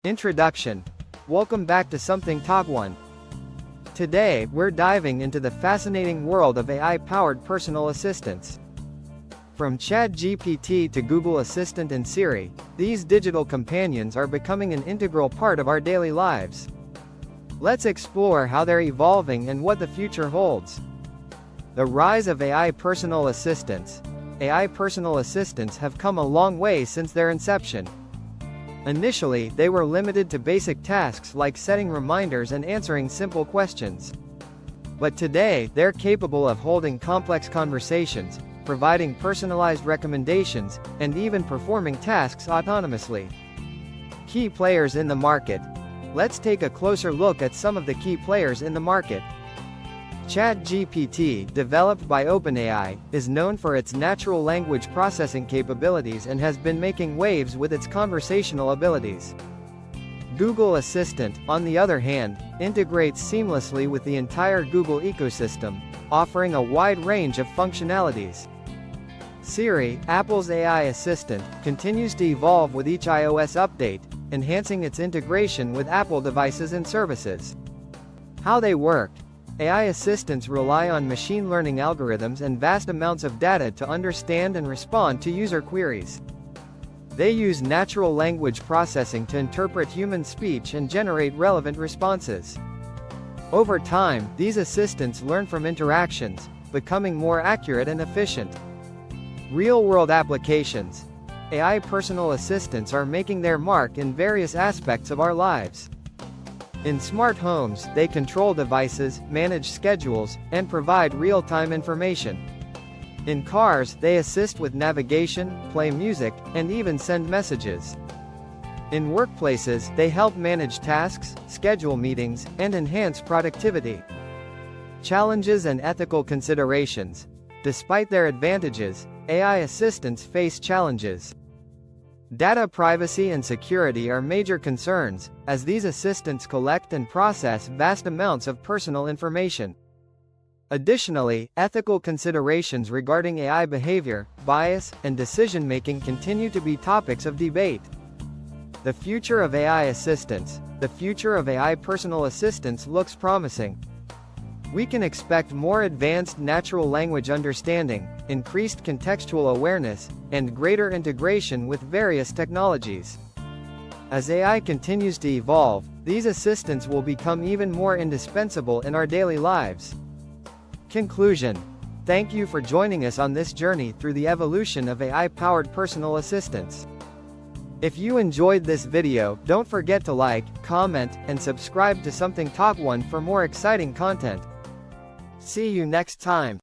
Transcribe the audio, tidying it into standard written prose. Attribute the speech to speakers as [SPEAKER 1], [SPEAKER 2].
[SPEAKER 1] Introduction. Welcome back to Something Talk 1. Today, we're diving into the fascinating world of AI-powered personal assistants. From ChatGPT to Google Assistant and Siri, these digital companions are becoming an integral part of our daily lives. Let's explore how they're evolving and what the future holds. The rise of AI personal assistants. AI personal assistants have come a long way since their inception. Initially, they were limited to basic tasks like setting reminders and answering simple questions. But today, they're capable of holding complex conversations, providing personalized recommendations, and even performing tasks autonomously. Key players in the market. Let's take a closer look at some of the key players in the market. ChatGPT, developed by OpenAI, is known for its natural language processing capabilities and has been making waves with its conversational abilities. Google Assistant, on the other hand, integrates seamlessly with the entire Google ecosystem, offering a wide range of functionalities. Siri, Apple's AI assistant, continues to evolve with each iOS update, enhancing its integration with Apple devices and services. How they work. AI assistants rely on machine learning algorithms and vast amounts of data to understand and respond to user queries. They use natural language processing to interpret human speech and generate relevant responses. Over time, these assistants learn from interactions, becoming more accurate and efficient. Real-world applications. AI personal assistants are making their mark in various aspects of our lives. In smart homes, they control devices, manage schedules, and provide real-time information. In cars, they assist with navigation, play music, and even send messages. In workplaces, they help manage tasks, schedule meetings, and enhance productivity. Challenges and ethical considerations. Despite their advantages, AI assistants face challenges. Data privacy and security are major concerns, as these assistants collect and process vast amounts of personal information. Additionally, ethical considerations regarding AI behavior, bias, and decision-making continue to be topics of debate. The future of AI assistants. The future of AI personal assistants looks promising. We can expect more advanced natural language understanding, increased contextual awareness, and greater integration with various technologies. As AI continues to evolve, these assistants will become even more indispensable in our daily lives. Conclusion. Thank you for joining us on this journey through the evolution of AI-powered personal assistants. If you enjoyed this video, don't forget to like, comment, and subscribe to Something Talk 1 for more exciting content. See you next time.